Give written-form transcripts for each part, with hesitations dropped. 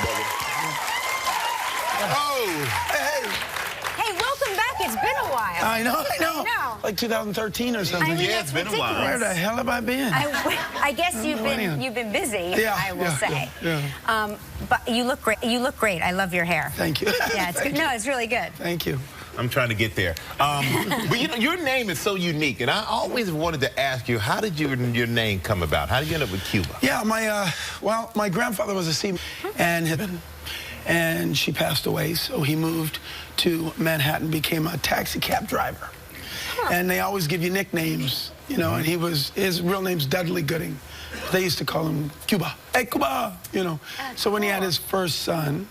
brother. Oh, hey. Hey, welcome back. It's been a while. I know. Like 2013 or something. I mean, Yeah, it's been a while. Where the hell have I been? I guess you've been busy. Yeah, I will say. Yeah. But you look great. You look great. I love your hair. Thank you. Yeah, it's good. No, it's really good. Thank you. I'm trying to get there. But you know, your name is so unique, and I always wanted to ask you, how did your name come about? How did you end up with Cuba? Yeah, my grandfather was a seaman, and she passed away, so he moved to Manhattan, became a taxi cab driver. And they always give you nicknames, you know, and his real name's Dudley Gooding. They used to call him Cuba. Hey, Cuba, you know. So when he had his first son,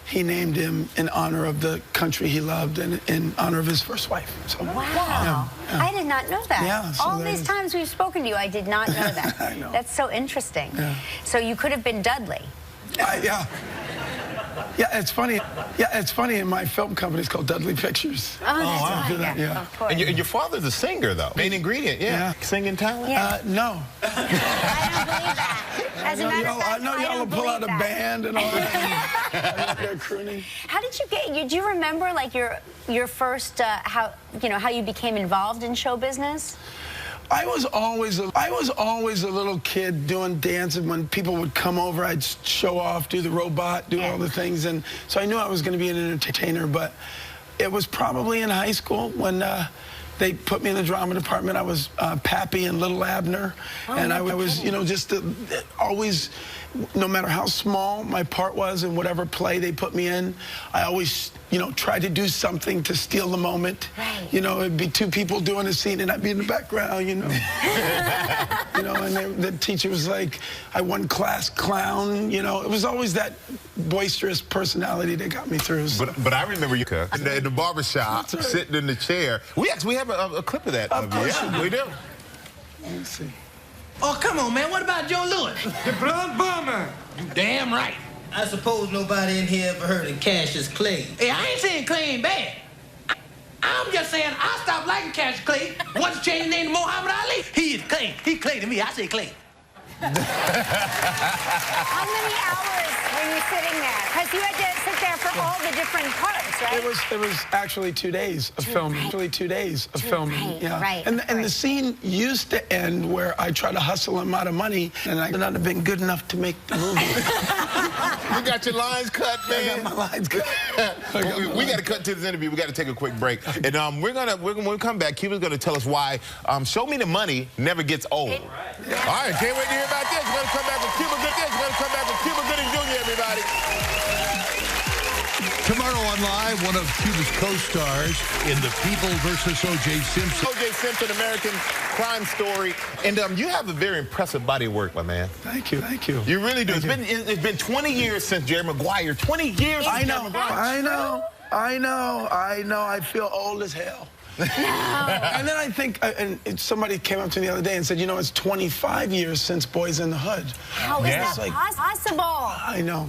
he named him in honor of the country he loved and in honor of his first wife. So, wow. Yeah. I did not know that. Yeah, so all these times we've spoken to you, I did not know that. I know. That's so interesting. Yeah. So you could have been Dudley. Yeah. Yeah, it's funny. Yeah, it's funny. In my film company, it's called Dudley Pictures. Oh, that's right. Yeah. Of course. And your father's a singer, though. Main ingredient, yeah. Singing talent? Yeah. No. I don't believe that. As a matter of fact, I know y'all will pull out a band and all that. They're crooning. How did you do you remember like your first how you became involved in show business? I was always a little kid doing dances. When people would come over, I'd show off, do the robot, do all the things, and so I knew I was going to be an entertainer. But it was probably in high school when they put me in the drama department. I was Pappy and Little Abner, and I was, you know, just always, no matter how small my part was in whatever play they put me in, I always, you know, tried to do something to steal the moment. Right. You know, it'd be two people doing a scene, and I'd be in the background, you know. You know, and the teacher was like, I won class clown, you know. It was always that boisterous personality that got me through. So. But I remember you in the barbershop, sitting in the chair. We actually have a clip of that. Of course you do. We do. Let me see. Oh, come on, man. What about Joe Lewis? The blood bomber. You damn right. I suppose nobody in here ever heard of Cassius Clay. Hey, I ain't saying Clay ain't bad. I'm just saying I stopped liking Cassius Clay once he changed his name to Muhammad Ali. He is Clay. He Clay to me. I say Clay. How many hours were you sitting there? Because you had to sit there for all the different parts, right? It was actually 2 days of filming. Actually 2 days of filming. Yeah. Right. And the scene used to end where I try to hustle him out of money, and I would not have been good enough to make the movie. You got your lines cut, man. I got my lines cut. We got to cut to this interview. We got to take a quick break, and when we come back, Cuba's gonna tell us why "Show Me the Money" never gets old. All right, can't wait to hear about this. We're gonna come back with Cuba Gooding. We're gonna come back with Cuba Gooding Jr. Everybody. Tomorrow on Live, one of Cuba's co-stars in The People versus O.J. Simpson. O.J. Simpson, American Crime Story. And you have a very impressive body of work, my man. Thank you, thank you. You really do. It's been 20 years since Jerry Maguire. 20 years since Jerry Maguire. I know. I feel old as hell. No. And then I think, and somebody came up to me the other day and said, you know, it's 25 years since Boys in the Hood. How is that possible? I know.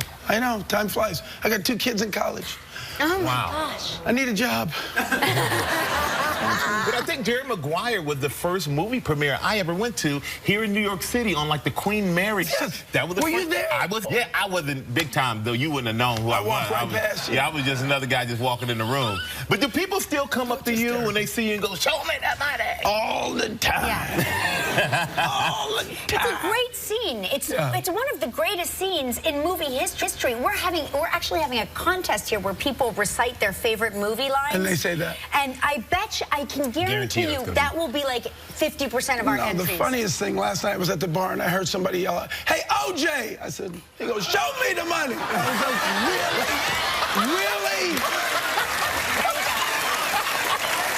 Time flies. I got 2 kids in college. Oh, my gosh. I need a job. But I think Jerry Maguire was the first movie premiere I ever went to here in New York City on like the Queen Mary. Yes. That was the Were first. you there? I was. Yeah, I wasn't big time though. You wouldn't have known who I was. Walked right past you. Yeah, I was just another guy just walking in the room. But do people still come up to you when they see you and go, "Show me that money"? All the time. Yeah. All the time. It's a great scene. It's one of the greatest scenes in movie history. We're actually having a contest here where people recite their favorite movie lines. And they say that. And I bet you, I can guarantee you that will be like 50% of our entries. The funniest thing, last night I was at the bar and I heard somebody yell out, "Hey, OJ!" I said, he goes, "Show me the money." I was like, really? Really?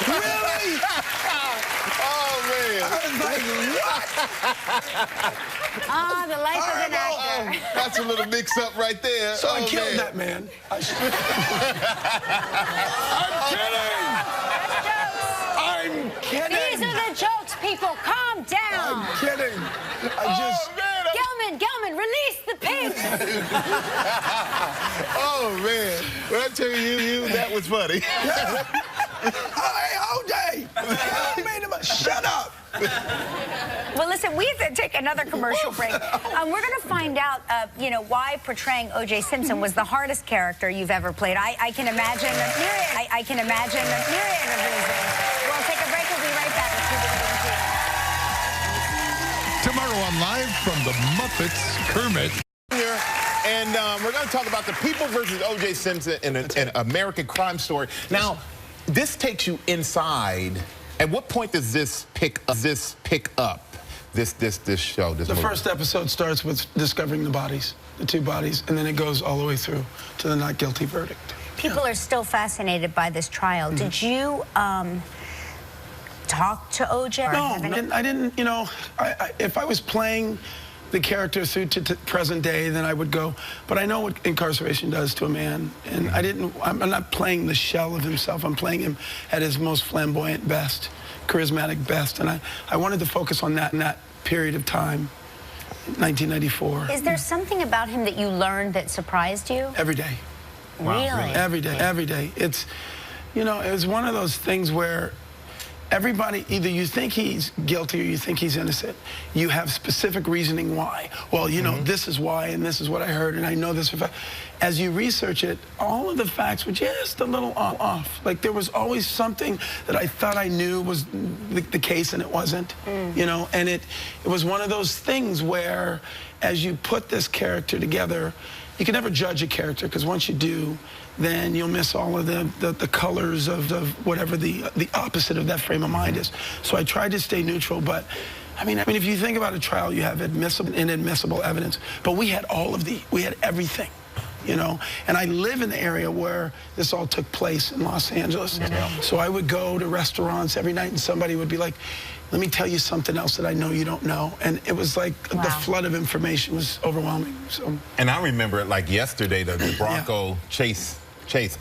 Really? Oh, man. I was like, what? Ah, the life of an actor. That's a little mix-up right there. So I killed that man. I'm kidding. These are the jokes, people. Calm down. I'm kidding. Gelman, release the pigs. Oh, man. Well, I tell you, that was funny. Hey, OJ. Shut up. Well, listen, we have to take another commercial break. We're going to find out, you know, why portraying O.J. Simpson was the hardest character you've ever played. I can imagine a myriad. I can imagine a myriad of reasons. We'll take a break. We'll be right back with Cuba. Tomorrow on Live from the Muppets, Kermit. And we're going to talk about the people versus O.J. Simpson in an American crime story. Now, this takes you inside. At what point does this pick up? This show, this movie? First episode starts with discovering the bodies, the 2 bodies, and then it goes all the way through to the not guilty verdict. People are still fascinated by this trial. Did you talk to OJ? No, I didn't. You know, if I was playing the character through to present day, then I would go. But I know what incarceration does to a man, and I'm not playing the shell of himself. I'm playing him at his most flamboyant best, charismatic best, and I wanted to focus on that in that period of time, 1994. Is there something about him that you learned that surprised you? Every day. Wow, really? Every day, every day. It's, you know, it was one of those things where everybody, either you think he's guilty or you think he's innocent. You have specific reasoning why. Well, you know, this is why, and this is what I heard, and I know this. As you research it, all of the facts were just a little off. Like, there was always something that I thought I knew was the case, and it wasn't. You know, and it was one of those things where, as you put this character together, you can never judge a character, because once you do, then you'll miss all of the colors of whatever the opposite of that frame of mind is. So I tried to stay neutral, but I mean, if you think about a trial, you have admissible and inadmissible evidence, but we had we had everything, you know. And I live in the area where this all took place in Los Angeles. So I would go to restaurants every night, and somebody would be like, let me tell you something else that I know you don't know. And it was like the flood of information was overwhelming. So. And I remember it like yesterday, the Bronco chase.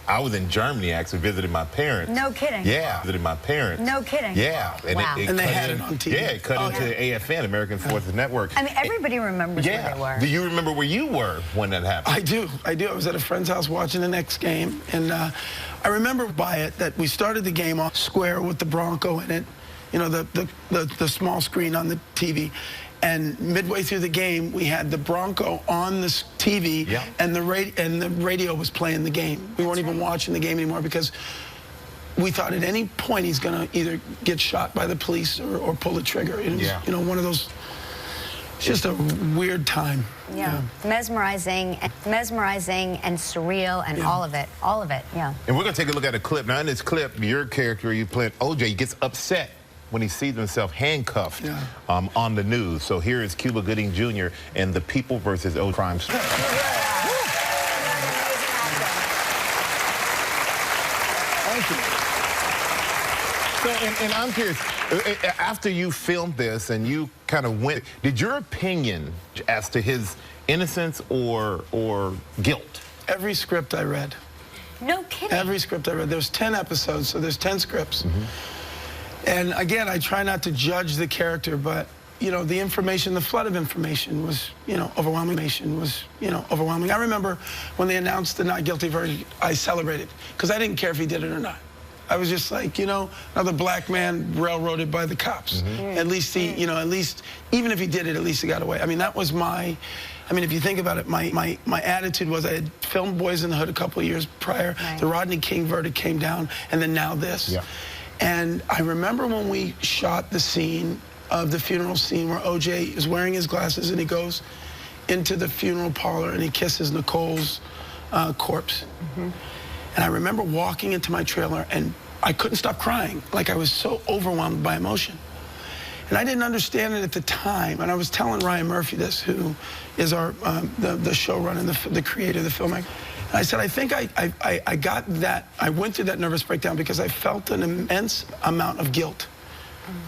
I was in Germany, actually visited my parents. No kidding. Yeah, visited my parents. No kidding. Yeah. And, wow. And they had it on TV. Yeah, it cut into AFN, American Forces Network. I mean, everybody remembers where they were. Do you remember where you were when that happened? I do. I was at a friend's house watching the next game, and I remember by it that we started the game off square with the Bronco in it, you know, the small screen on the TV. And midway through the game, we had the Bronco on the TV, and the radio was playing the game. We weren't even watching the game anymore because we thought at any point he's going to either get shot by the police or pull the trigger. It was, you know, one of those. It's just a weird time. Yeah. Mesmerizing and surreal and all of it. Yeah. And we're going to take a look at a clip. Now, in this clip, your character, you played OJ, gets upset when he sees himself handcuffed on the news. So here is Cuba Gooding Jr. and the people versus O crime story. Thank you. So, and I'm curious, after you filmed this and you kind of went, did your opinion as to his innocence or guilt? Every script I read. No kidding. Every script I read. There's 10 episodes, so there's 10 scripts. And again, I try not to judge the character, but, you know, the information, the flood of information was, you know, overwhelming. I remember when they announced the not guilty verdict, I celebrated, because I didn't care if he did it or not. I was just like, you know, another black man railroaded by the cops. At least he, you know, at least, even if he did it, at least he got away. I mean, that was my, I mean, if you think about it, my attitude was I had filmed Boys in the Hood a couple of years prior. The Rodney King verdict came down, and then now this. And I remember when we shot the scene of the funeral scene where OJ is wearing his glasses and he goes into the funeral parlor and he kisses Nicole's corpse. And I remember walking into my trailer and I couldn't stop crying. Like, I was so overwhelmed by emotion. And I didn't understand it at the time. And I was telling Ryan Murphy this, who is our the showrunner, the creator, the filmmaker. I said, I think I got that, I went through that nervous breakdown because I felt an immense amount of guilt.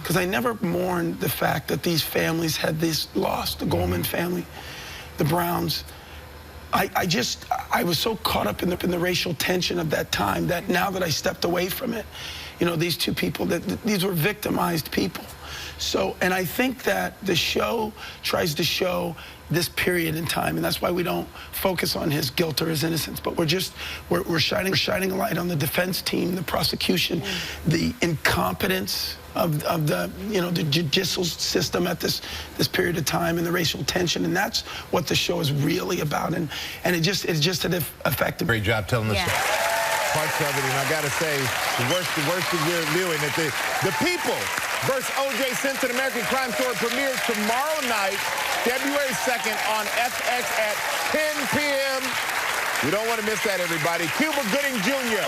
Because I never mourned the fact that these families had this loss, the Goldman family, the Browns. I was so caught up in the racial tension of that time that now that I stepped away from it, you know, these two people, these were victimized people. So, and I think that the show tries to show this period in time, and that's why we don't focus on his guilt or his innocence, but we're shining a light on the defense team, the prosecution, the incompetence of the the judicial system at this period of time, and the racial tension, and that's what the show is really about, and it just had effective. Great job telling us parts of it, and I gotta say, the worst that we're viewing that the People versus O.J. Simpson American Crime Story premieres tomorrow night, February 2nd on FX at 10 p.m. You don't want to miss that, everybody. Cuba Gooding Jr.